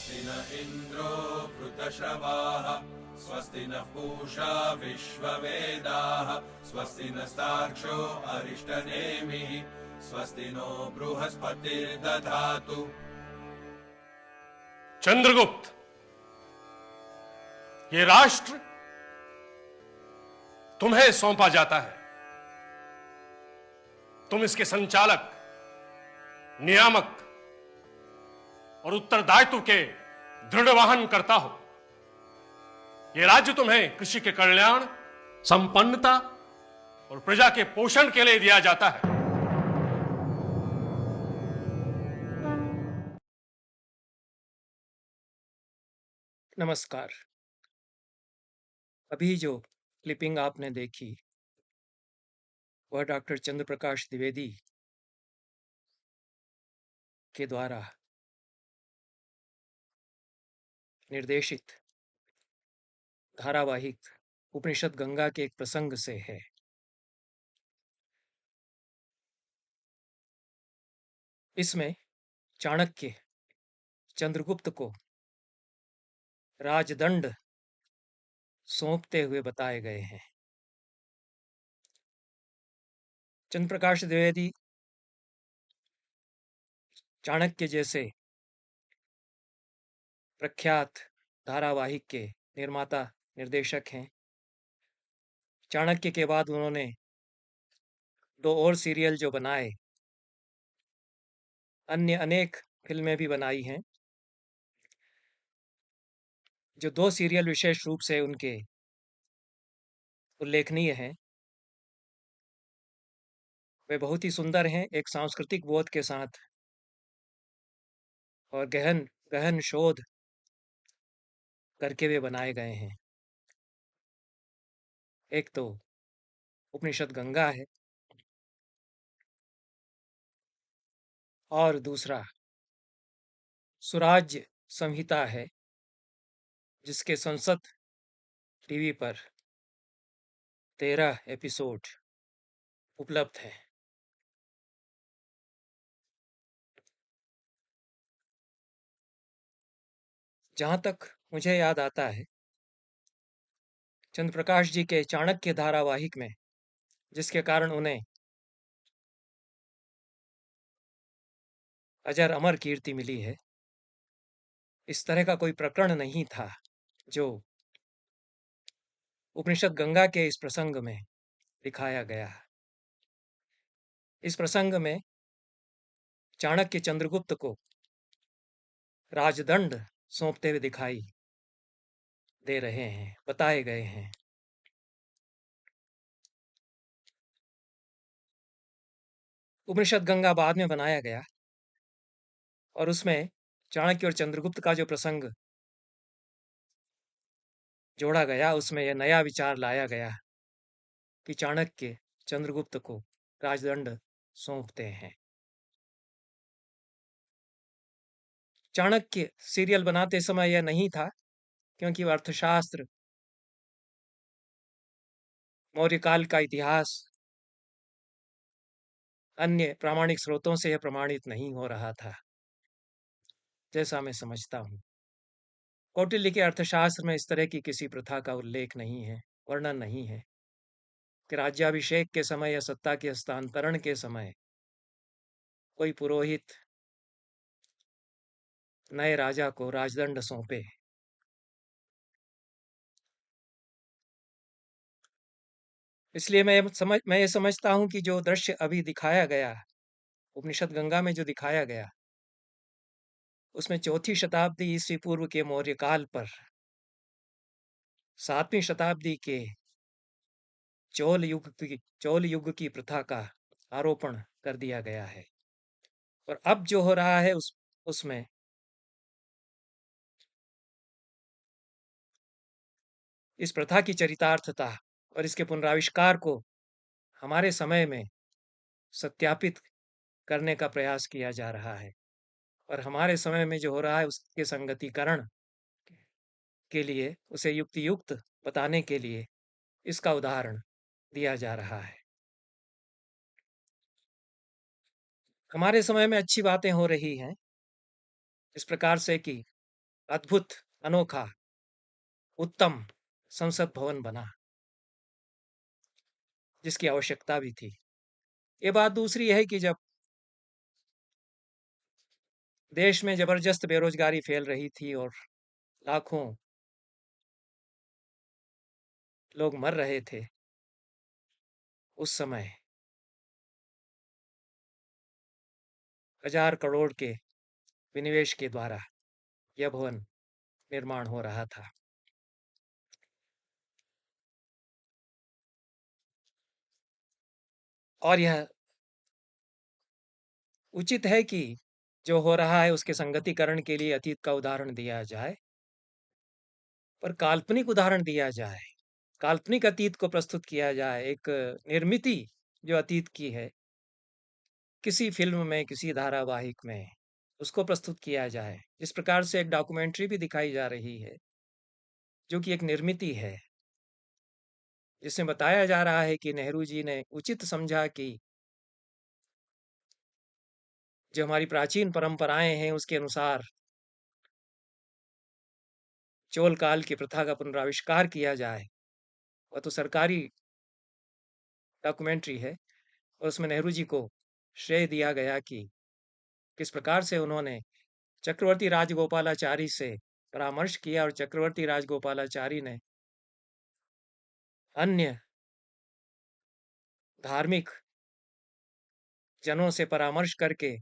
स्वस्ति न इन्द्रो वृतश्रवाः स्वस्ति नः पूषा विश्ववेदाः स्वस्ति नस्तार्क्ष्यो अरिष्टनेमिः स्वस्ति नो बृहस्पतिर्दधातु। चंद्रगुप्त, ये राष्ट्र तुम्हें सौंपा जाता है। तुम इसके संचालक, नियामक और उत्तरदायित्व के दृढ़ वाहन करता हो। यह राज्य तुम्हें कृषि के कल्याण, संपन्नता और प्रजा के पोषण के लिए दिया जाता है। नमस्कार। अभी जो क्लिपिंग आपने देखी वह डॉक्टर चंद्र प्रकाश द्विवेदी के द्वारा निर्देशित धारावाहिक उपनिषद गंगा के एक प्रसंग से है। इसमें चाणक्य चंद्रगुप्त को राजदंड सौंपते हुए बताए गए हैं। चंद्र प्रकाश द्विवेदी चाणक्य जैसे प्रख्यात धारावाहिक के निर्माता निर्देशक हैं। चाणक्य के बाद उन्होंने 2 और सीरियल जो बनाए, अन्य अनेक फिल्में भी बनाई हैं। जो 2 सीरियल विशेष रूप से उनके उल्लेखनीय हैं, वे बहुत ही सुंदर हैं। एक सांस्कृतिक बोध के साथ और गहन गहन शोध करके वे बनाए गए हैं। एक तो उपनिषद गंगा है और दूसरा सुराज्य संहिता है, जिसके संसद टीवी पर 13 एपिसोड उपलब्ध हैं। जहाँ तक मुझे याद आता है, चंद्र प्रकाश जी के चाणक्य धारावाहिक में, जिसके कारण उन्हें अजर अमर कीर्ति मिली है, इस तरह का कोई प्रकरण नहीं था जो उपनिषद गंगा के इस प्रसंग में दिखाया गया। इस प्रसंग में चाणक्य चंद्रगुप्त को राजदंड सौंपते हुए दिखाई दे रहे हैं, बताए गए हैं। उपनिषद गंगा बाद में बनाया गया और उसमें चाणक्य और चंद्रगुप्त का जो प्रसंग जोड़ा गया, उसमें यह नया विचार लाया गया कि चाणक्य चंद्रगुप्त को राजदंड सौंपते हैं। चाणक्य सीरियल बनाते समय यह नहीं था, क्योंकि वह अर्थशास्त्र, मौर्यकाल का इतिहास, अन्य प्रामाणिक स्रोतों से यह प्रमाणित नहीं हो रहा था, जैसा मैं समझता हूँ। कौटिल्य के अर्थशास्त्र में इस तरह की किसी प्रथा का उल्लेख नहीं है, वर्णन नहीं है कि राज्याभिषेक के समय या सत्ता के हस्तांतरण के समय कोई पुरोहित नए राजा को राजदंड सौंपे। इसलिए मैं ये समझता हूं कि जो दृश्य अभी दिखाया गया, उपनिषद गंगा में जो दिखाया गया, उसमें 4वीं शताब्दी ईस्वी पूर्व के मौर्यकाल पर 7वीं शताब्दी के चोल युग की प्रथा का आरोपण कर दिया गया है। और अब जो हो रहा है उसमें इस प्रथा की चरितार्थता और इसके पुनराविष्कार को हमारे समय में सत्यापित करने का प्रयास किया जा रहा है। और हमारे समय में जो हो रहा है उसके संगतिकरण के लिए, उसे युक्तियुक्त बताने के लिए इसका उदाहरण दिया जा रहा है। हमारे समय में अच्छी बातें हो रही हैं, इस प्रकार से कि अद्भुत, अनोखा, उत्तम संसद भवन बना, जिसकी आवश्यकता भी थी। ये बात दूसरी है कि जब देश में जबरदस्त बेरोजगारी फैल रही थी और लाखों लोग मर रहे थे, उस समय 1000 करोड़ के विनिवेश के द्वारा यह भवन निर्माण हो रहा था। और यह उचित है कि जो हो रहा है उसके संगतिकरण के लिए अतीत का उदाहरण दिया जाए, पर काल्पनिक उदाहरण दिया जाए, काल्पनिक अतीत को प्रस्तुत किया जाए, एक निर्मिति जो अतीत की है, किसी फिल्म में, किसी धारावाहिक में उसको प्रस्तुत किया जाए। इस प्रकार से एक डॉक्यूमेंट्री भी दिखाई जा रही है, जो कि एक निर्मिति है, जिसमें बताया जा रहा है कि नेहरू जी ने उचित समझा कि जो हमारी प्राचीन परंपराएं हैं उसके अनुसार चोल काल की प्रथा का पुनराविष्कार किया जाए। वह तो सरकारी डॉक्यूमेंट्री है और उसमें नेहरू जी को श्रेय दिया गया कि किस प्रकार से उन्होंने चक्रवर्ती राजगोपालाचारी से परामर्श किया और चक्रवर्ती राजगोपालाचारी ने अन्य धार्मिक जनों से परामर्श करके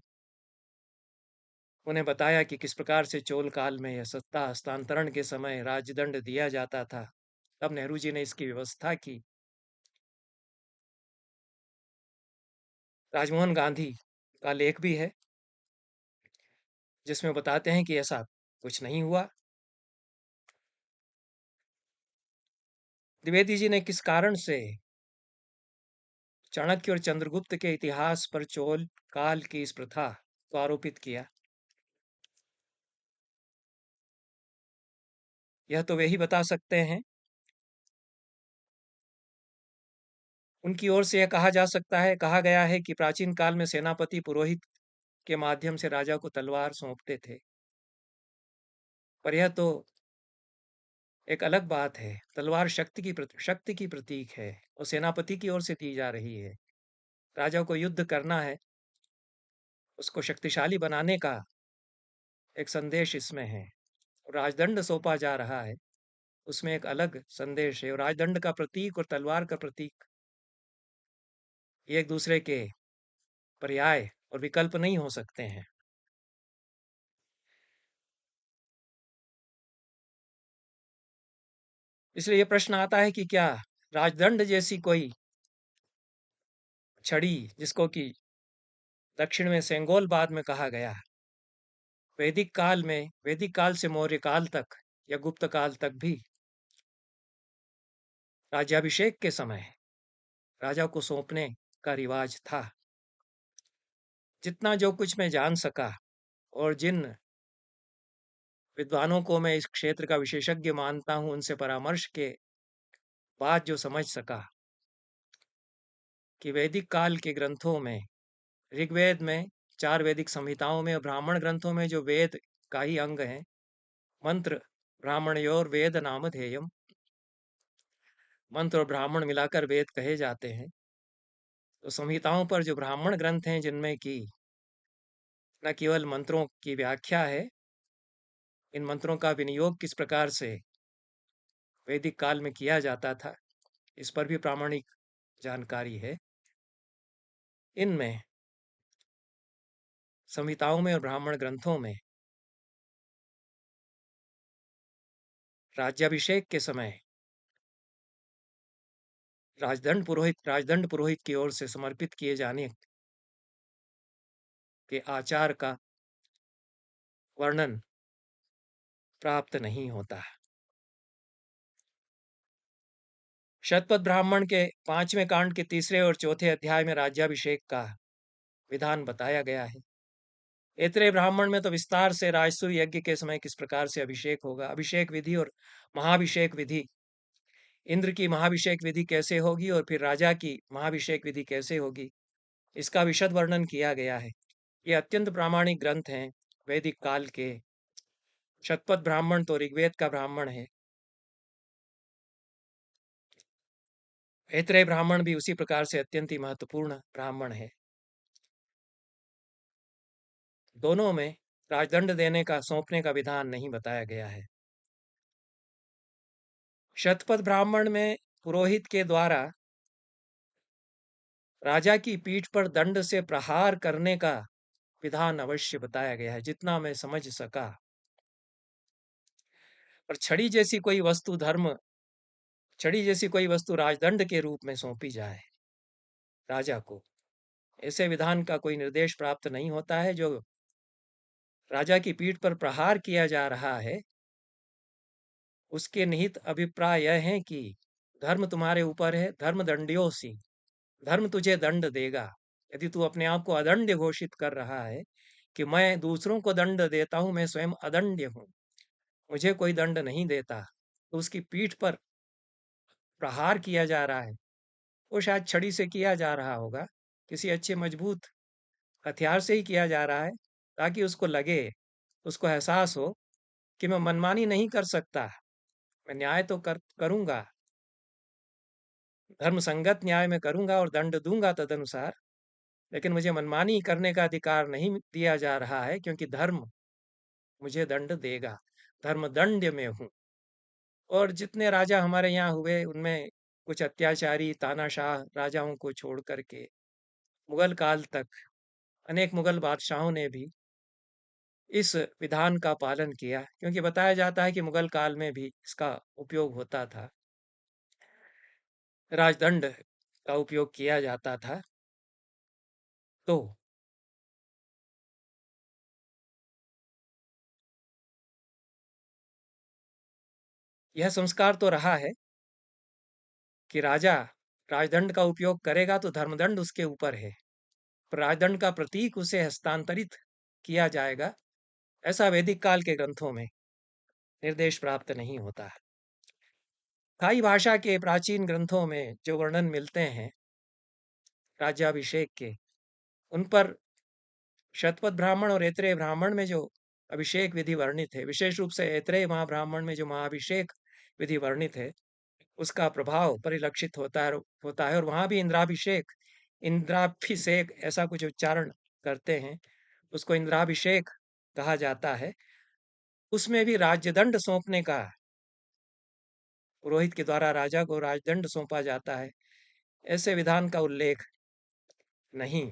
उन्हें बताया कि किस प्रकार से चोल काल में यह सत्ता हस्तांतरण के समय राजदंड दिया जाता था। तब नेहरू जी ने इसकी व्यवस्था की। राजमोहन गांधी का लेख भी है, जिसमें बताते हैं कि ऐसा कुछ नहीं हुआ। द्विवेदी जी ने किस कारण से चाणक्य और चंद्रगुप्त के इतिहास पर चोल काल की इस प्रथा को आरोपित किया, यह तो वे ही बता सकते हैं। उनकी ओर से यह कहा जा सकता है, कहा गया है कि प्राचीन काल में सेनापति पुरोहित के माध्यम से राजा को तलवार सौंपते थे, पर यह तो एक अलग बात है। तलवार शक्ति की प्रतीक है और सेनापति की ओर से दी जा रही है। राजा को युद्ध करना है, उसको शक्तिशाली बनाने का एक संदेश इसमें है। राजदंड सौंपा जा रहा है, उसमें एक अलग संदेश है। और राजदंड का प्रतीक और तलवार का प्रतीक ये एक दूसरे के पर्याय और विकल्प नहीं हो सकते हैं। इसलिए ये प्रश्न आता है कि क्या राजदंड जैसी कोई छड़ी, जिसको कि दक्षिण में सेंगोल बाद में कहा गया, वैदिक काल से मौर्य काल तक या गुप्त काल तक भी राज्याभिषेक के समय राजा को सौंपने का रिवाज था। जितना जो कुछ मैं जान सका और जिन विद्वानों को मैं इस क्षेत्र का विशेषज्ञ मानता हूं, उनसे परामर्श के बाद जो समझ सका कि वैदिक काल के ग्रंथों में, ऋग्वेद में, 4 वैदिक संहिताओं में और ब्राह्मण ग्रंथों में जो वेद का ही अंग है, मंत्र ब्राह्मणयोर वेद नामधेयम, मंत्र और ब्राह्मण मिलाकर वेद कहे जाते हैं। तो संहिताओं पर जो ब्राह्मण ग्रंथ हैं, जिनमें कि न केवल मंत्रों की व्याख्या है, इन मंत्रों का विनियोग किस प्रकार से वैदिक काल में किया जाता था, इस पर भी प्रामाणिक जानकारी है। इनमें संहिताओं में और ब्राह्मण ग्रंथों में राज्याभिषेक के समय राजदंड पुरोहित की ओर से समर्पित किए जाने के आचार का वर्णन प्राप्त नहीं होता। शतपथ ब्राह्मण के 5वें कांड के 3 और 4 अध्याय में राज्याभिषेक का विधान बताया गया है। ऐतरेय ब्राह्मण में तो विस्तार से राजसूय यज्ञ के समय किस प्रकार से अभिषेक होगा, अभिषेक विधि और महाभिषेक विधि, इंद्र की महाभिषेक विधि कैसे होगी और फिर राजा की महाभिषेक विधि कैसे होगी, इसका विशद वर्णन किया गया है। ये अत्यंत प्रामाणिक ग्रंथ हैं वैदिक काल के शतपथ ब्राह्मण तो ऋग्वेद का ब्राह्मण है, ऐत्रेय ब्राह्मण भी उसी प्रकार से अत्यंत ही महत्वपूर्ण ब्राह्मण है। दोनों में राजदंड देने का, सौंपने का विधान नहीं बताया गया है। शतपथ ब्राह्मण में पुरोहित के द्वारा राजा की पीठ पर दंड से प्रहार करने का विधान अवश्य बताया गया है, जितना मैं समझ सका। और छड़ी जैसी कोई वस्तु राजदंड के रूप में सौंपी जाए राजा को, ऐसे विधान का कोई निर्देश प्राप्त नहीं होता है। जो राजा की पीठ पर प्रहार किया जा रहा है, उसके निहित अभिप्राय यह है कि धर्म तुम्हारे ऊपर है, धर्म दंड्योसी, धर्म तुझे दंड देगा। यदि तू अपने आप को अदंड्य घोषित कर रहा है कि मैं दूसरों को दंड देता हूं, मैं स्वयं अदंड्य हूं, मुझे कोई दंड नहीं देता, तो उसकी पीठ पर प्रहार किया जा रहा है, वो शायद छड़ी से किया जा रहा होगा, किसी अच्छे मजबूत हथियार से ही किया जा रहा है, ताकि उसको लगे, उसको एहसास हो कि मैं मनमानी नहीं कर सकता, मैं न्याय तो करूंगा, धर्म संगत न्याय में करूंगा और दंड दूंगा तदनुसार, लेकिन मुझे मनमानी करने का अधिकार नहीं दिया जा रहा है, क्योंकि धर्म मुझे दंड देगा, धर्म दंड्य में हूं। और जितने राजा हमारे यहाँ हुए, उनमें कुछ अत्याचारी तानाशाह राजाओं को छोड़ करके मुगल काल तक अनेक मुगल बादशाहों ने भी इस विधान का पालन किया, क्योंकि बताया जाता है कि मुगल काल में भी इसका उपयोग होता था, राजदंड का उपयोग किया जाता था। तो यह संस्कार तो रहा है कि राजा राजदंड का उपयोग करेगा तो धर्मदंड उसके ऊपर है, पर राजदंड का प्रतीक उसे हस्तांतरित किया जाएगा, ऐसा वैदिक काल के ग्रंथों में निर्देश प्राप्त नहीं होता है। थाई भाषा के प्राचीन ग्रंथों में जो वर्णन मिलते हैं राज्याभिषेक के, उन पर शतपथ ब्राह्मण और ऐत्रेय ब्राह्मण में जो अभिषेक विधि वर्णित है, विशेष रूप से ऐत्रेय महाब्राह्मण में जो महाभिषेक विधि वर्णित है, उसका प्रभाव परिलक्षित होता है। और वहां भी इंद्राभिषेक ऐसा कुछ उच्चारण करते हैं, उसको इंद्राभिषेक कहा जाता है। उसमें भी राज्यदंड सौंपने का, पुरोहित के द्वारा राजा को राजदंड सौंपा जाता है, ऐसे विधान का उल्लेख नहीं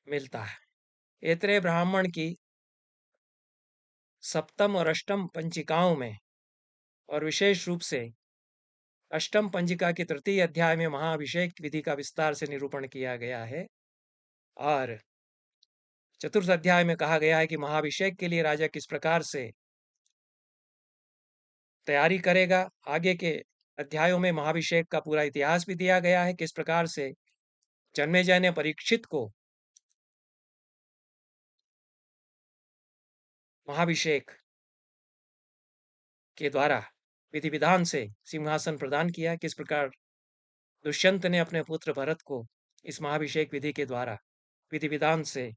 मिलता है। ऐत्रेय ब्राह्मण की सप्तम और अष्टम पंजिकाओं में, और विशेष रूप से अष्टम पंजिका के तृतीय अध्याय में महाअभिषेक विधि का विस्तार से निरूपण किया गया है, और चतुर्थ अध्याय में कहा गया है कि महाअभिषेक के लिए राजा किस प्रकार से तैयारी करेगा। आगे के अध्यायों में महाअभिषेक का पूरा इतिहास भी दिया गया है, किस प्रकार से जन्मेजय ने परीक्षित को महाअभिषेक के द्वारा विधि विधान से सिंहासन प्रदान किया, किस प्रकार दुष्यंत ने अपने पुत्र भरत को इस महाअभिषेक विधि के द्वारा विधि विधान से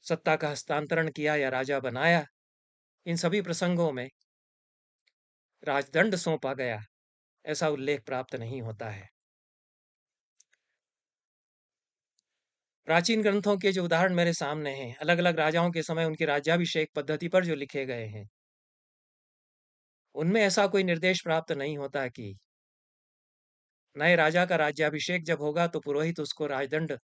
सत्ता का हस्तांतरण किया या राजा बनाया। इन सभी प्रसंगों में राजदंड सौंपा गया, ऐसा उल्लेख प्राप्त नहीं होता है। प्राचीन ग्रंथों के जो उदाहरण मेरे सामने हैं, अलग अलग राजाओं के समय उनकी राज्याभिषेक पद्धति पर जो लिखे गए हैं, उनमें ऐसा कोई निर्देश प्राप्त नहीं होता कि नए राजा का राज्याभिषेक जब होगा तो पुरोहित उसको राजदंड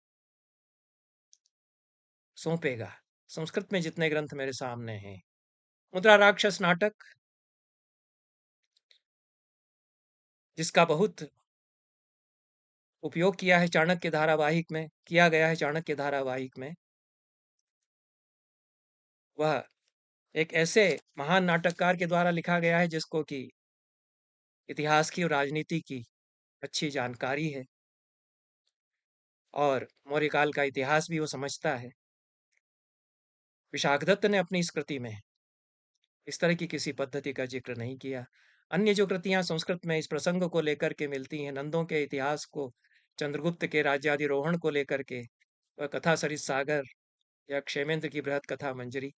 सौंपेगा। संस्कृत में जितने ग्रंथ मेरे सामने हैं, मुद्रा राक्षस नाटक, जिसका बहुत उपयोग किया है चाणक्य धारावाहिक में, किया गया है चाणक्य धारावाहिक में, वह एक ऐसे महान नाटककार के द्वारा लिखा गया है जिसको कि इतिहास की और राजनीति की अच्छी जानकारी है, और मौर्य काल का इतिहास भी वो समझता है। विशाखदत्त ने अपनी इस कृति में इस तरह की किसी पद्धति का जिक्र नहीं किया। अन्य जो कृतियां संस्कृत में इस प्रसंग को लेकर के मिलती हैं, नंदों के इतिहास को, चंद्रगुप्त के राज्याधिरोहण को लेकर के, वह कथा सरित सागर या क्षेमेंद्र की बृहत कथा मंजरी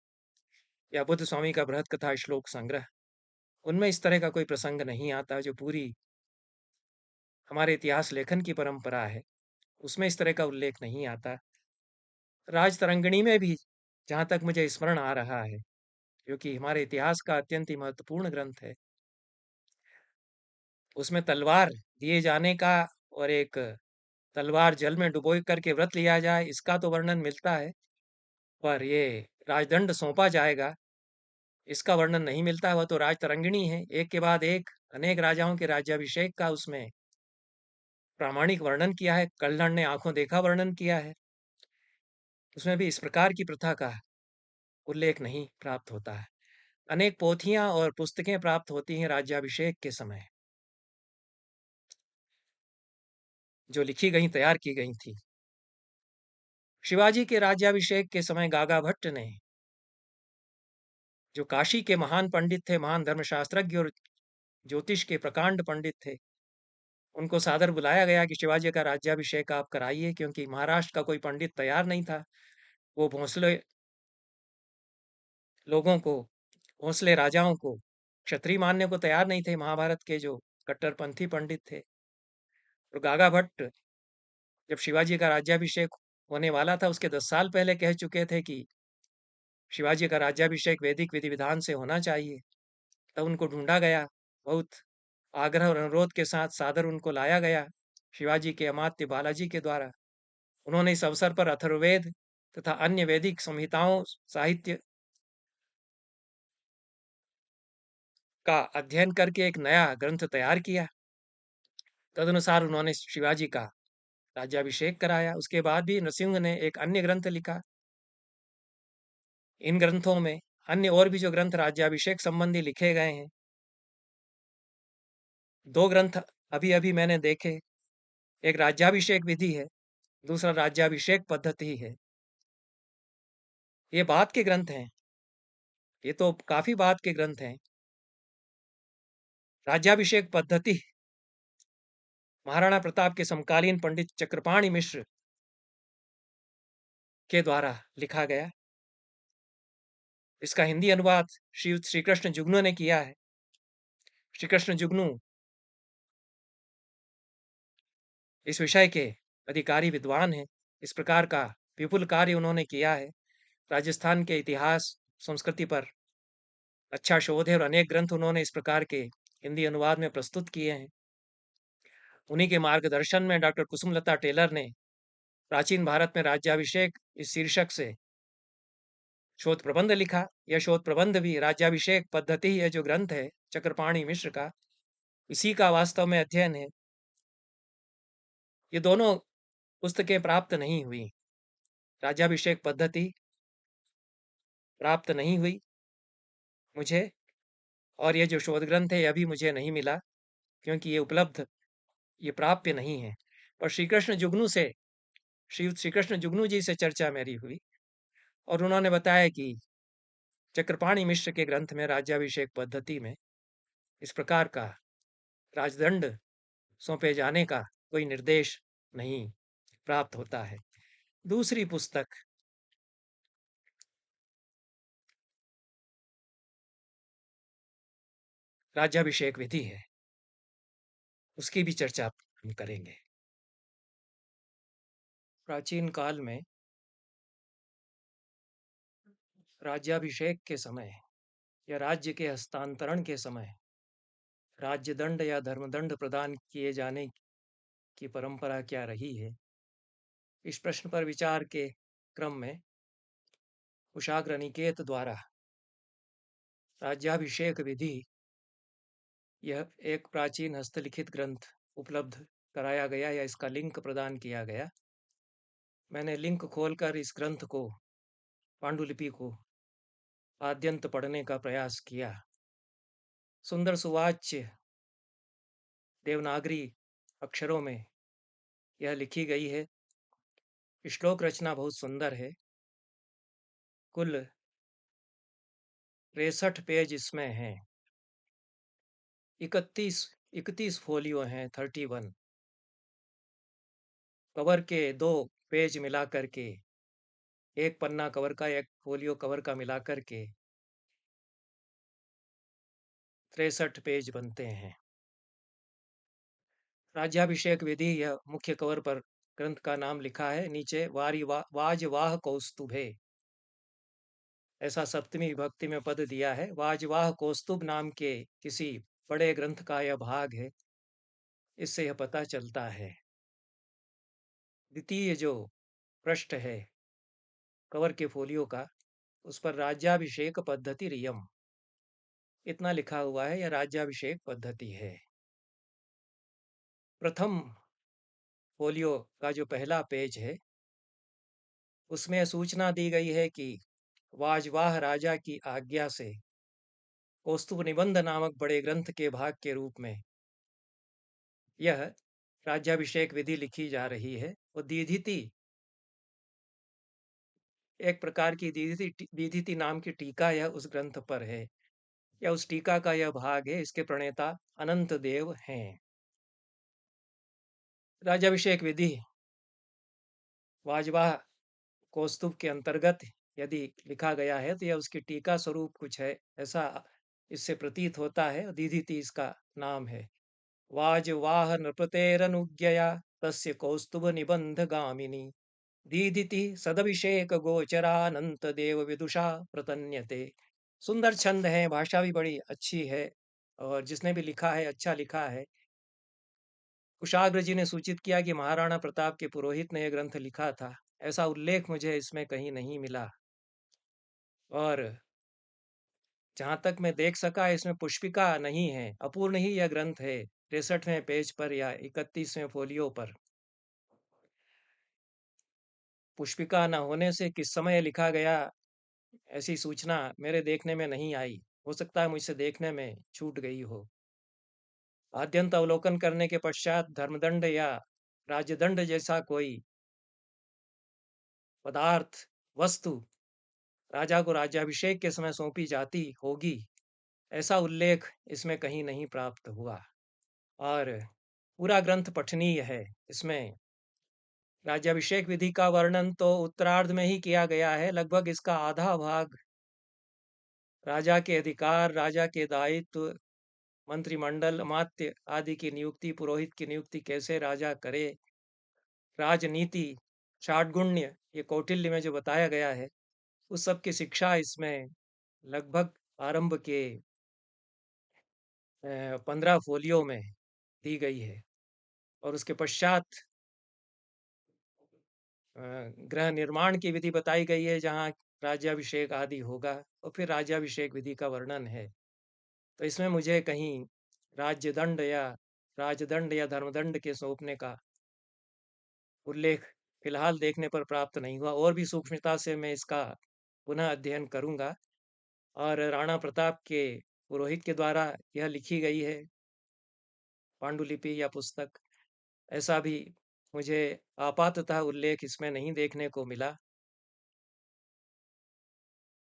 या बुद्ध स्वामी का बृहत कथा श्लोक संग्रह, उनमें इस तरह का कोई प्रसंग नहीं आता। जो पूरी हमारे इतिहास लेखन की परंपरा है, उसमें इस तरह का उल्लेख नहीं आता। राजतरंगिणी में भी, जहाँ तक मुझे स्मरण आ रहा है, जो कि हमारे इतिहास का अत्यंत ही महत्वपूर्ण ग्रंथ है, उसमें तलवार दिए जाने का और एक तलवार जल में डुबो करके व्रत लिया जाए, इसका तो वर्णन मिलता है, पर ये राजदंड सौंपा जाएगा, इसका वर्णन नहीं मिलता। वह तो राजतरंगिणी है, एक के बाद एक अनेक राजाओं के राज्याभिषेक का उसमें प्रामाणिक वर्णन किया है। कल्हड़ ने आंखों देखा वर्णन किया है, उसमें भी इस प्रकार की प्रथा का उल्लेख नहीं प्राप्त होता है। अनेक पोथियां और पुस्तकें प्राप्त होती हैं राज्याभिषेक के समय, जो लिखी गई, तैयार की गई थी। शिवाजी के राज्याभिषेक के समय गागा भट्ट ने, जो काशी के महान पंडित थे, महान धर्मशास्त्रज्ञ और ज्योतिष के प्रकांड पंडित थे, उनको सादर बुलाया गया कि शिवाजी का राज्याभिषेक आप कराइए, क्योंकि महाराष्ट्र का कोई पंडित तैयार नहीं था। वो भोंसले लोगों को, भोंसले राजाओं को क्षत्रिय मानने को तैयार नहीं थे, महाभारत के जो कट्टरपंथी पंडित थे। और गागा भट्ट जब शिवाजी का राज्याभिषेक होने वाला था, उसके 10 साल पहले कह चुके थे कि शिवाजी का राज्याभिषेक वैदिक विधि विधान से होना चाहिए। तब उनको ढूंढा गया, बहुत आग्रह और अनुरोध के साथ सादर उनको लाया गया शिवाजी के अमात्य बालाजी के द्वारा। उन्होंने इस अवसर पर अथर्ववेद तथा अन्य वैदिक संहिताओं, साहित्य का अध्ययन करके एक नया ग्रंथ तैयार किया। तदनुसार उन्होंने शिवाजी का राज्याभिषेक कराया। उसके बाद भी नरसिंह ने एक अन्य ग्रंथ लिखा। इन ग्रंथों में अन्य और भी जो ग्रंथ राज्याभिषेक संबंधी लिखे गए हैं, 2 ग्रंथ अभी अभी मैंने देखे। एक राज्याभिषेक विधि है, दूसरा राज्याभिषेक पद्धति है। ये बाद के ग्रंथ हैं, ये तो काफी बाद के ग्रंथ हैं। राज्याभिषेक पद्धति महाराणा प्रताप के समकालीन पंडित चक्रपाणि मिश्र के द्वारा लिखा गया। इसका हिंदी अनुवाद श्री कृष्ण जुग्नू ने किया है। श्री कृष्ण जुग्नू इस विषय के अधिकारी विद्वान हैं। इस प्रकार का विपुल कार्य उन्होंने किया है। राजस्थान के इतिहास, संस्कृति पर अच्छा शोध है और अनेक ग्रंथ उन्होंने इस प्रकार के हिंदी अनुवाद में प्रस्तुत किए हैं। उन्हीं के मार्गदर्शन में डॉक्टर कुसुमलता टेलर ने प्राचीन भारत में राज्याभिषेक इस शीर्षक से शोध प्रबंध लिखा। यह शोध प्रबंध भी राज्याभिषेक पद्धति ही है, जो ग्रंथ है चक्रपाणि मिश्र का, इसी का वास्तव में अध्ययन है। ये दोनों पुस्तकें प्राप्त नहीं हुई, राज्याभिषेक पद्धति प्राप्त नहीं हुई मुझे, और ये जो शोध ग्रंथ है यह भी मुझे नहीं मिला, क्योंकि ये उपलब्ध, ये प्राप्य नहीं है। पर श्री कृष्ण जुग्नू से, श्री कृष्ण जुग्नू जी से चर्चा मेरी हुई और उन्होंने बताया कि चक्रपाणि मिश्र के ग्रंथ में राज्याभिषेक पद्धति में इस प्रकार का राजदंड सौंपे जाने का कोई निर्देश नहीं प्राप्त होता है। दूसरी पुस्तक राज्याभिषेक विधि है, उसकी भी चर्चा हम करेंगे। प्राचीन काल में राज्याभिषेक के समय या राज्य के हस्तांतरण के समय राज्य दंड या धर्मदंड प्रदान किए जाने की परंपरा क्या रही है, इस प्रश्न पर विचार के क्रम में कुशाग्र निकेत द्वारा राज्याभिषेक विधि, यह एक प्राचीन हस्तलिखित ग्रंथ उपलब्ध कराया गया या इसका लिंक प्रदान किया गया। मैंने लिंक खोलकर इस ग्रंथ को, पांडुलिपि को आद्यंत पढ़ने का प्रयास किया। सुंदर सुवाच्य देवनागरी अक्षरों में यह लिखी गई है। श्लोक रचना बहुत सुंदर है। कुल 63 पेज इसमें हैं। 31 फोलियो हैं, 31। कवर के 2 पेज मिला करके एक पन्ना कवर का, एक फोलियो कवर का मिलाकर के 63 पेज बनते हैं। राज्याभिषेक विधि, यह मुख्य कवर पर ग्रंथ का नाम लिखा है, नीचे वाजवाह कौस्तुभे, ऐसा सप्तमी विभक्ति में पद दिया है। वाजवाह कौस्तुभ नाम के किसी बड़े ग्रंथ का यह भाग है, इससे यह पता चलता है। द्वितीय जो पृष्ठ है कवर के फोलियो का, उस पर राज्याभिषेक पद्धति रियम इतना लिखा हुआ है, यह राज्याभिषेक पद्धति है। प्रथम फोलियो का जो पहला पेज है, उसमें सूचना दी गई है कि वाजवाह राजा की आज्ञा से कौस्तुभ निबंध नामक बड़े ग्रंथ के भाग के रूप में यह राज्याभिषेक विधि लिखी जा रही है। और दीधिति, एक प्रकार की दीधिति नाम की टीका यह उस ग्रंथ पर है, या उस टीका का यह भाग है। इसके प्रणेता अनंत देव हैं। राज्याभिषेक विधि वाजवाह कौस्तुभ के अंतर्गत यदि लिखा गया है तो यह उसकी टीका स्वरूप कुछ है, ऐसा इससे प्रतीत होता है। दीधिति इसका नाम है। वाजवाह नृपतेरनुज्ञया तस्य कौस्तुभ निबंध गामिनी दीदिति सदभिषेक गोचरानंत देव विदुषा प्रतन्यते। सुंदर छंद है, भाषा भी बड़ी अच्छी है, और जिसने भी लिखा है अच्छा लिखा है। कुशाग्र जी ने सूचित किया कि महाराणा प्रताप के पुरोहित ने यह ग्रंथ लिखा था, ऐसा उल्लेख मुझे इसमें कहीं नहीं मिला। और जहां तक मैं देख सका, इसमें पुष्पिका नहीं है, अपूर्ण ही यह ग्रंथ है। 63वें पेज पर या 31वें फोलियो पर पुष्पिका न होने से किस समय लिखा गया, ऐसी सूचना मेरे देखने में नहीं आई। हो सकता है मुझसे देखने में छूट गई हो। आद्यंत अवलोकन करने के पश्चात धर्मदंड या राज्यदंड जैसा कोई पदार्थ, वस्तु राजा को राज्याभिषेक के समय सौंपी जाती होगी, ऐसा उल्लेख इसमें कहीं नहीं प्राप्त हुआ। और पूरा ग्रंथ पठनीय है। इसमें राज्याभिषेक विधि का वर्णन तो उत्तरार्ध में ही किया गया है। लगभग इसका आधा भाग राजा के अधिकार, राजा के दायित्व, मंत्रिमंडल, अमात्य आदि की नियुक्ति, पुरोहित की नियुक्ति कैसे राजा करे, राजनीति, षाड्गुण्य, ये कौटिल्य में जो बताया गया है, उस सब की शिक्षा इसमें लगभग आरंभ के 15 फोलियो में दी गई है। और उसके पश्चात गृह निर्माण की विधि बताई गई है, जहाँ राज्याभिषेक आदि होगा, और फिर राज्याभिषेक विधि का वर्णन है। तो इसमें मुझे कहीं राजदंड या धर्मदंड के सौंपने का उल्लेख फिलहाल देखने पर प्राप्त नहीं हुआ। और भी सूक्ष्मता से मैं इसका पुनः अध्ययन करूंगा। और राणा प्रताप के पुरोहित के द्वारा यह लिखी गई है पांडुलिपि या पुस्तक, ऐसा भी मुझे आपाततः उल्लेख इसमें नहीं देखने को मिला।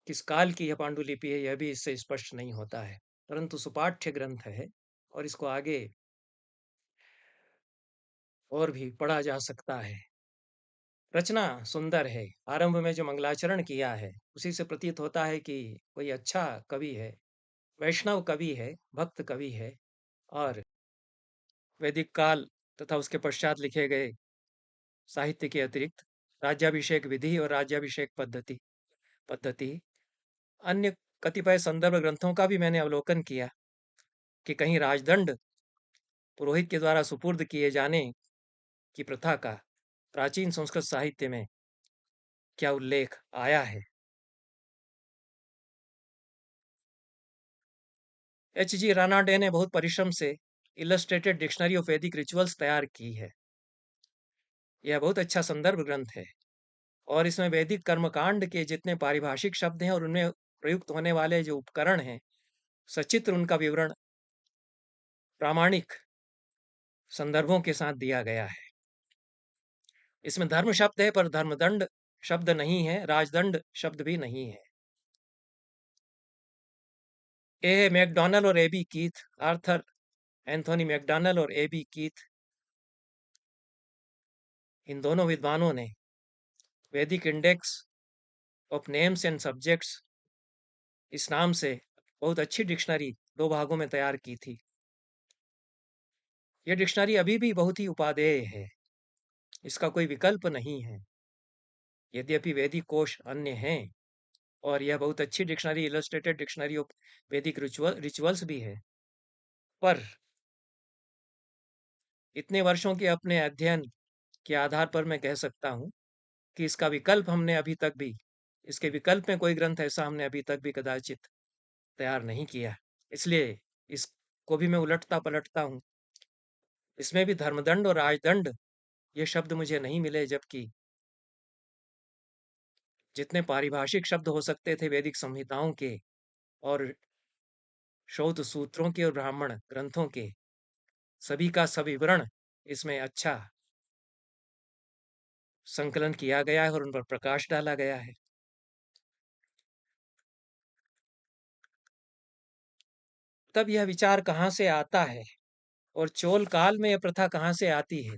किस काल की यह पांडुलिपि है, यह भी इससे स्पष्ट नहीं होता है, परंतु सुपाठ्य ग्रंथ है और इसको आगे और भी पढ़ा जा सकता है। रचना सुंदर है। आरंभ में जो मंगलाचरण किया है, उसी से प्रतीत होता है कि कोई अच्छा कवि है, वैष्णव कवि है, भक्त कवि है। और वैदिक काल तथा उसके पश्चात लिखे गए साहित्य के अतिरिक्त राज्याभिषेक विधि और राज्याभिषेक पद्धति अन्य कतिपय संदर्भ ग्रंथों का भी मैंने अवलोकन किया कि कहीं राजदंड पुरोहित के द्वारा सुपुर्द किए जाने की प्रथा का प्राचीन संस्कृत साहित्य में क्या उल्लेख आया है। H.G. रानाडे ने बहुत परिश्रम से इलस्ट्रेटेड डिक्शनरी ऑफ वैदिक रिचुअल्स तैयार की है। यह बहुत अच्छा संदर्भ ग्रंथ है, और इसमें वैदिक कर्मकांड के जितने पारिभाषिक शब्द हैं और उनमें प्रयुक्त होने वाले जो उपकरण हैं, सचित्र उनका विवरण प्रामाणिक संदर्भों के साथ दिया गया है। इसमें धर्म शब्द है, पर धर्मदंड शब्द नहीं है, राजदंड शब्द भी नहीं है। ए मैकडॉनल और एबी कीथ, आर्थर एंथोनी मैकडॉनल और एबी कीथ, इन दोनों विद्वानों ने वैदिक index of names and subjects, इस नाम से बहुत अच्छी डिक्शनरी 2 भागों में तैयार की थी। ये डिक्शनरी अभी भी बहुत ही उपादेय है, इसका कोई विकल्प नहीं है। यद्यपि वैदिक कोश अन्य हैं और यह बहुत अच्छी डिक्शनरी, इलस्ट्रेटेड डिक्शनरी ऑफ वैदिक रिचुअल्स भी है, पर इतने वर्षों के अपने अध्ययन के आधार पर मैं कह सकता हूँ कि इसका विकल्प हमने अभी तक भी, इसके विकल्प में कोई ग्रंथ ऐसा हमने अभी तक भी कदाचित तैयार नहीं किया। इसलिए इसको भी मैं उलटता पलटता हूँ। इसमें भी धर्मदंड और राजदंड ये शब्द मुझे नहीं मिले, जबकि जितने पारिभाषिक शब्द हो सकते थे वैदिक संहिताओं के और शौत सूत्रों के और ब्राह्मण ग्रंथों के, सभी का सविवरण इसमें अच्छा संकलन किया गया है और उन पर प्रकाश डाला गया है। तब यह विचार कहाँ से आता है और चोल काल में यह प्रथा कहाँ से आती है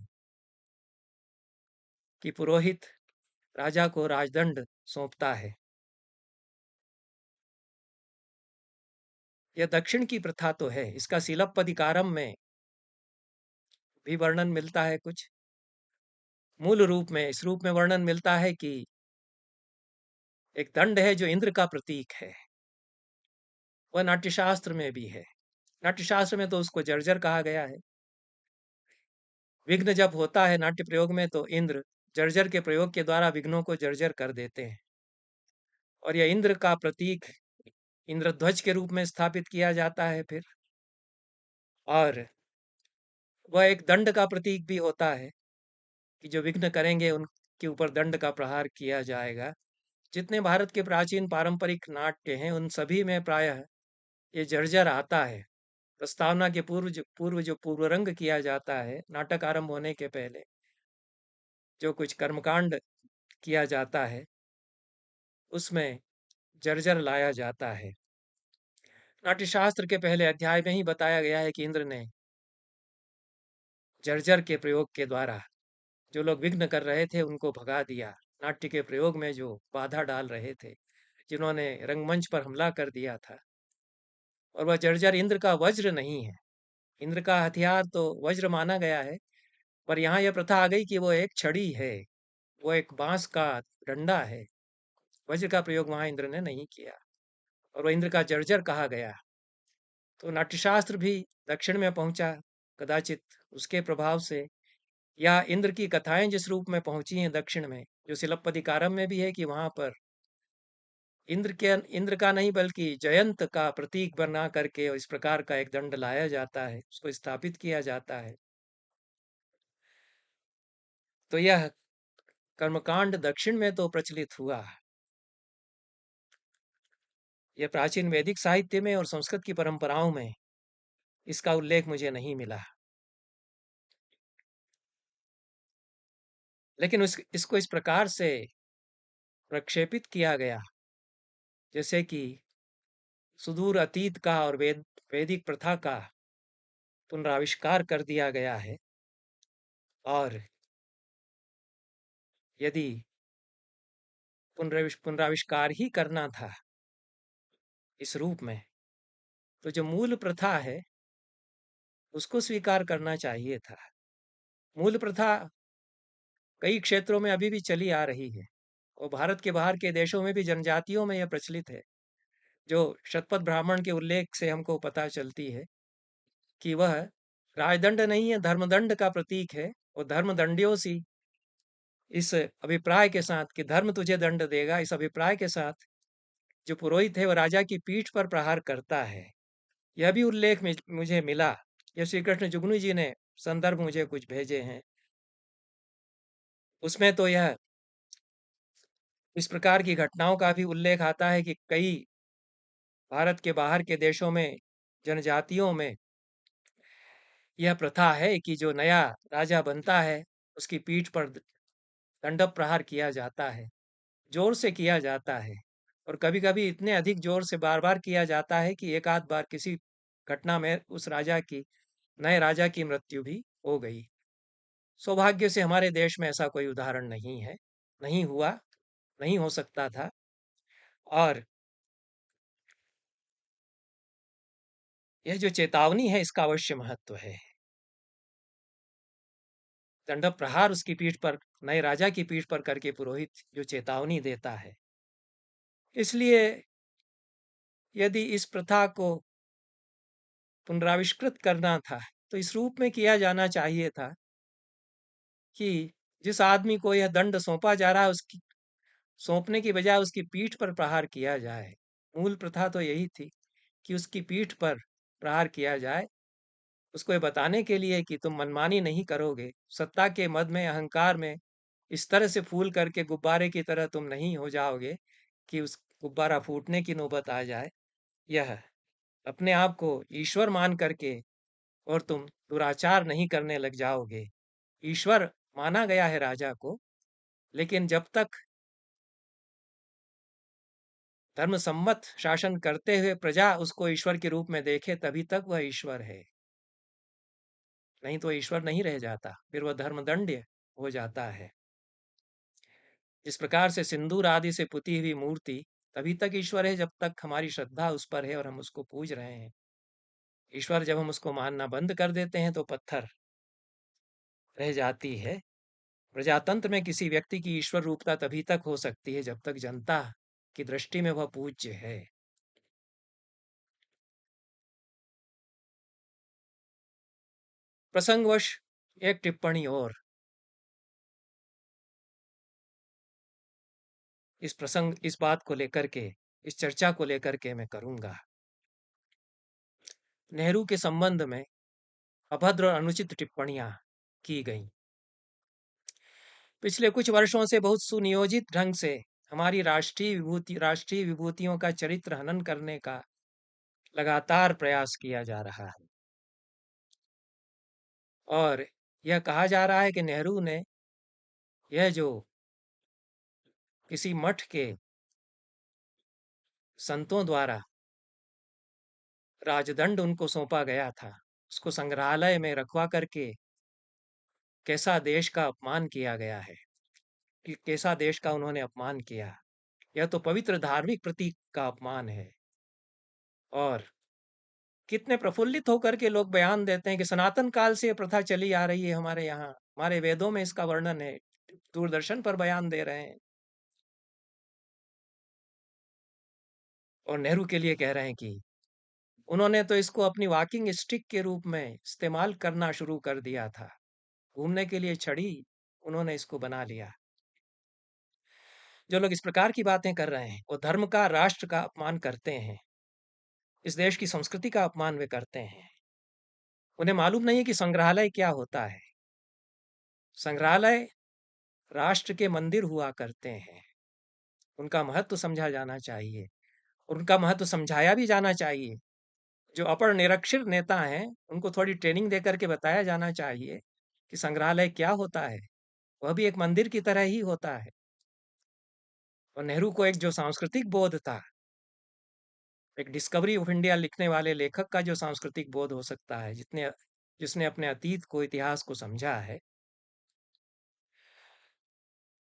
कि पुरोहित राजा को राजदंड सौंपता है? यह दक्षिण की प्रथा तो है, इसका शिलप्पदिकारम में भी वर्णन मिलता है। कुछ मूल रूप में इस रूप में वर्णन मिलता है कि एक दंड है जो इंद्र का प्रतीक है। वह नाट्यशास्त्र में भी है। नाट्यशास्त्र में तो उसको जर्जर कहा गया है। विघ्न जब होता है नाट्य प्रयोग में तो इंद्र जर्जर के प्रयोग के द्वारा विघ्नों को जर्जर कर देते हैं, और यह इंद्र का प्रतीक इंद्रध्वज के रूप में स्थापित किया जाता है फिर, और वह एक दंड का प्रतीक भी होता है कि जो विघ्न करेंगे उनके ऊपर दंड का प्रहार किया जाएगा। जितने भारत के प्राचीन पारंपरिक नाट्य हैं उन सभी में प्रायः ये जर्जर आता है। प्रस्तावना के पूर्व जो पूर्वरंग किया जाता है, नाटक आरंभ होने के पहले जो कुछ कर्मकांड किया जाता है उसमें जर्जर लाया जाता है। नाट्यशास्त्र के पहले अध्याय में ही बताया गया है कि इंद्र ने जर्जर के प्रयोग के द्वारा जो लोग विघ्न कर रहे थे उनको भगा दिया। नाट्य के प्रयोग में जो बाधा डाल रहे थे, जिन्होंने रंगमंच पर हमला कर दिया था, और वह जर्जर इंद्र का वज्र नहीं है। इंद्र का हथियार तो वज्र माना गया है, पर यहाँ यह प्रथा आ गई कि वो एक छड़ी है, वो एक बांस का डंडा है। वज्र का प्रयोग वहाँ इंद्र ने नहीं किया और वह इंद्र का जर्जर कहा गया। तो नाट्यशास्त्र भी दक्षिण में पहुंचा, कदाचित उसके प्रभाव से, या इंद्र की कथाएं जिस रूप में पहुंची हैं दक्षिण में, जो शिलप्पदिकारम में भी है कि वहां पर इंद्र का नहीं बल्कि जयंत का प्रतीक बना करके इस प्रकार का एक दंड लाया जाता है, उसको स्थापित किया जाता है। तो यह कर्मकांड दक्षिण में तो प्रचलित हुआ, यह प्राचीन वैदिक साहित्य में और संस्कृत की परंपराओं में इसका उल्लेख मुझे नहीं मिला। लेकिन इसको इस प्रकार से प्रक्षेपित किया गया जैसे कि सुदूर अतीत का और वैदिक प्रथा का पुनराविष्कार कर दिया गया है। और यदि पुनराविष्कार ही करना था इस रूप में, तो जो मूल प्रथा है उसको स्वीकार करना चाहिए था। मूल प्रथा कई क्षेत्रों में अभी भी चली आ रही है और भारत के बाहर के देशों में भी जनजातियों में यह प्रचलित है, जो शतपथ ब्राह्मण के उल्लेख से हमको पता चलती है कि वह राजदंड नहीं है, धर्मदंड का प्रतीक है। और धर्मदंडियों सी इस अभिप्राय के साथ कि धर्म तुझे दंड देगा, इस अभिप्राय के साथ जो पुरोहित है वह राजा की पीठ पर प्रहार करता है। यह भी उल्लेख मुझे मिला। यह श्री कृष्ण जुगनू जी ने संदर्भ मुझे कुछ भेजे हैं, उसमें तो यह इस प्रकार की घटनाओं का भी उल्लेख आता है कि कई भारत के बाहर के देशों में जनजातियों में यह प्रथा है कि जो नया राजा बनता है उसकी पीठ पर दंड प्रहार किया जाता है, जोर से किया जाता है, और कभी-कभी इतने अधिक जोर से बार-बार किया जाता है कि एक आध बार किसी घटना में उस नए राजा की मृत्यु भी हो गई। सौभाग्य से हमारे देश में ऐसा कोई उदाहरण नहीं है, नहीं हुआ, नहीं हो सकता था। और यह जो चेतावनी है इसका अवश्य महत्व है। दंड प्रहार उसकी पीठ पर, नए राजा की पीठ पर करके पुरोहित जो चेतावनी देता है। इसलिए यदि इस प्रथा को पुनराविष्कृत करना था तो इस रूप में किया जाना चाहिए था कि जिस आदमी को यह दंड सौंपा जा रहा है उसकी सौंपने की बजाय उसकी पीठ पर प्रहार किया जाए। मूल प्रथा तो यही थी कि उसकी पीठ पर प्रहार किया जाए, उसको ये बताने के लिए कि तुम मनमानी नहीं करोगे, सत्ता के मद में, अहंकार में इस तरह से फूल करके गुब्बारे की तरह तुम नहीं हो जाओगे कि उस गुब्बारा फूटने की नौबत आ जाए। यह अपने आप को ईश्वर मान करके और तुम दुराचार नहीं करने लग जाओगे। ईश्वर माना गया है राजा को, लेकिन जब तक धर्म सम्मत शासन करते हुए प्रजा उसको ईश्वर के रूप में देखे तभी तक वह ईश्वर है, नहीं तो ईश्वर नहीं रह जाता, फिर वह धर्मदंड हो जाता है। इस प्रकार से सिंदूर आदि से पुती हुई मूर्ति तभी तक ईश्वर है जब तक हमारी श्रद्धा उस पर है और हम उसको पूज रहे हैं। ईश्वर जब हम उसको मानना बंद कर देते हैं तो पत्थर रह जाती है। प्रजातंत्र में किसी व्यक्ति की ईश्वर रूपता तभी तक हो सकती है जब तक जनता की दृष्टि में वह पूज्य है। प्रसंगवश एक टिप्पणी और इस बात को लेकर के, इस चर्चा को लेकर के मैं करूंगा। नेहरू के संबंध में अभद्र और अनुचित टिप्पणियां की गई। पिछले कुछ वर्षों से बहुत सुनियोजित ढंग से हमारी राष्ट्रीय विभूतियों का चरित्र हनन करने का लगातार प्रयास किया जा रहा है और यह कहा जा रहा है कि नेहरू ने यह जो किसी मठ के संतों द्वारा राजदंड उनको सौंपा गया था उसको संग्रहालय में रखवा करके कैसा देश का अपमान किया गया है, कि कैसा देश का उन्होंने अपमान किया। यह तो पवित्र धार्मिक प्रतीक का अपमान है। और कितने प्रफुल्लित होकर के लोग बयान देते हैं कि सनातन काल से यह प्रथा चली आ रही है, हमारे यहाँ, हमारे वेदों में इसका वर्णन है, दूरदर्शन पर बयान दे रहे हैं और नेहरू के लिए कह रहे हैं कि उन्होंने तो इसको अपनी वॉकिंग स्टिक के रूप में इस्तेमाल करना शुरू कर दिया था। घूमने के लिए छड़ी उन्होंने इसको बना लिया। जो लोग इस प्रकार की बातें कर रहे हैं वो धर्म का, राष्ट्र का अपमान करते हैं, इस देश की संस्कृति का अपमान वे करते हैं। उन्हें मालूम नहीं है कि संग्रहालय क्या होता है। संग्रहालय राष्ट्र के मंदिर हुआ करते हैं, उनका महत्व समझा जाना चाहिए और उनका महत्व समझाया भी जाना चाहिए। जो अपर निरक्षर नेता हैं उनको थोड़ी ट्रेनिंग दे करके बताया जाना चाहिए कि संग्रहालय क्या होता है, वह भी एक मंदिर की तरह ही होता है। और नेहरू को एक जो सांस्कृतिक बोध था, एक डिस्कवरी ऑफ इंडिया लिखने वाले लेखक का जो सांस्कृतिक बोध हो सकता है, जिसने अपने अतीत को, इतिहास को समझा है,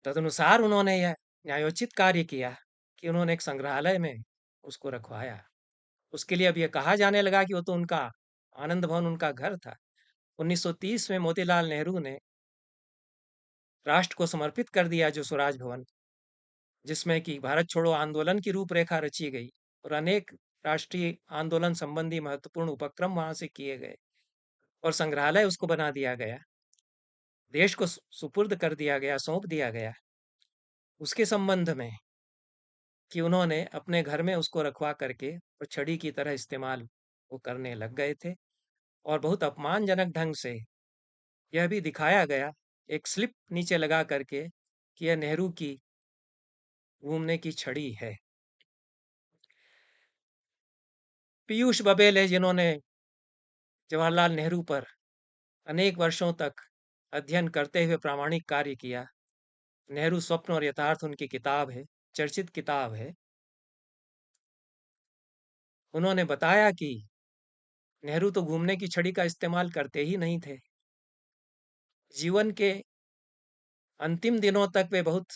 तदनुसार उन्होंने यह न्यायोचित कार्य किया कि उन्होंने एक संग्रहालय में उसको रखवाया। उसके लिए अब यह कहा जाने लगा कि वो तो उनका आनंद भवन उनका घर था। 1930 में मोतीलाल नेहरू ने राष्ट्र को समर्पित कर दिया जो स्वराज भवन, जिसमें कि भारत छोड़ो आंदोलन की रूपरेखा रची गई और अनेक राष्ट्रीय आंदोलन संबंधी महत्वपूर्ण उपक्रम वहां से किए गए और संग्रहालय उसको बना दिया गया, देश को सुपुर्द कर दिया गया, सौंप दिया गया। उसके संबंध में कि उन्होंने अपने घर में उसको रखवा करके और छड़ी की तरह इस्तेमाल वो करने लग गए थे और बहुत अपमानजनक ढंग से यह भी दिखाया गया, एक स्लिप नीचे लगा करके, कि यह नेहरू की घूमने की छड़ी है। पीयूष बबेल है जिन्होंने जवाहरलाल नेहरू पर अनेक वर्षों तक अध्ययन करते हुए प्रामाणिक कार्य किया। नेहरू स्वप्न और यथार्थ उनकी किताब है, चर्चित किताब है। उन्होंने बताया कि नेहरू तो घूमने की छड़ी का इस्तेमाल करते ही नहीं थे। जीवन के अंतिम दिनों तक वे बहुत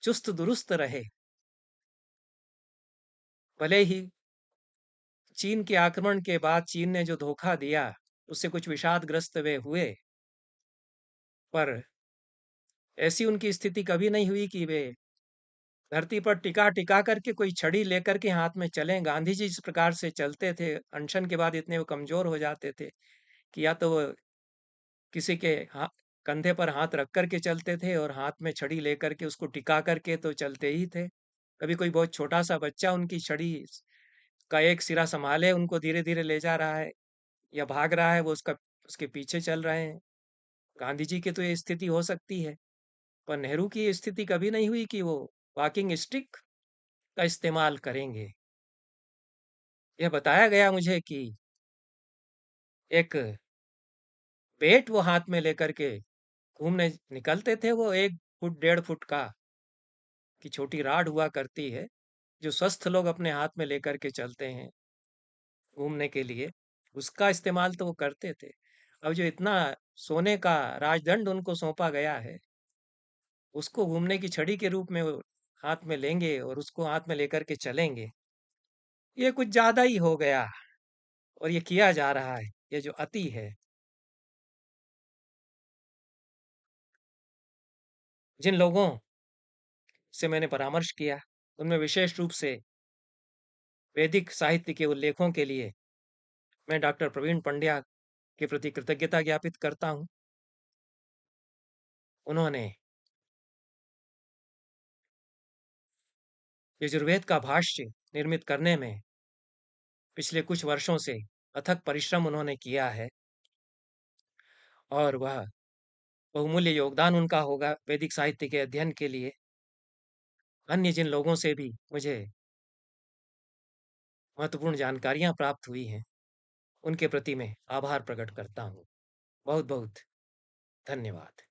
चुस्त दुरुस्त रहे भले ही चीन के आक्रमण के बाद चीन ने जो धोखा दिया, उससे कुछ विषादग्रस्त वे हुए, पर ऐसी उनकी स्थिति कभी नहीं हुई कि वे धरती पर टिका-टिका करके कोई छड़ी लेकर के हाथ में चलें। गांधी जी जिस प्रकार से चलते थे, अनशन के बाद इतने वो कमज़ोर हो जाते थे कि या तो वो किसी के कंधे पर हाथ रख कर के चलते थे और हाथ में छड़ी लेकर के उसको टिका करके तो चलते ही थे। कभी कोई बहुत छोटा-सा बच्चा उनकी छड़ी का एक सिरा सँभाले उनको धीरे-धीरे ले जा रहा है या भाग रहा है, वो उसके पीछे चल रहे हैं। गांधी जी की तो ये स्थिति हो सकती है, पर नेहरू की ये स्थिति कभी नहीं हुई कि वो वॉकिंग स्टिक का इस्तेमाल करेंगे। यह बताया गया मुझे कि एक बेट वो हाथ में लेकर के घूमने निकलते थे, वो 1 फुट, 1.5 फुट का की छोटी रॉड हुआ करती है, जो स्वस्थ लोग अपने हाथ में लेकर के चलते हैं घूमने के लिए, उसका इस्तेमाल तो वो करते थे। अब जो इतना सोने का राजदंड उनको सौंपा गया है, उसको घूमने की छड़ी के रूप में वो हाथ में लेंगे और उसको हाथ में लेकर के चलेंगे। ये कुछ ज़्यादा ही हो गया और ये किया जा रहा है, ये जो अति है। जिन लोगों से मैंने परामर्श किया, उनमें विशेष रूप से वैदिक साहित्य के उल्लेखों के लिए मैं डॉक्टर प्रवीण पंड्या के प्रति कृतज्ञता ज्ञापित करता हूँ। उन्होंने यजुर्वेद का भाष्य निर्मित करने में पिछले कुछ वर्षों से अथक परिश्रम उन्होंने किया है और वह बहुमूल्य योगदान उनका होगा वैदिक साहित्य के अध्ययन के लिए। अन्य जिन लोगों से भी मुझे महत्वपूर्ण जानकारियाँ प्राप्त हुई हैं, उनके प्रति मैं आभार प्रकट करता हूँ। बहुत-बहुत धन्यवाद।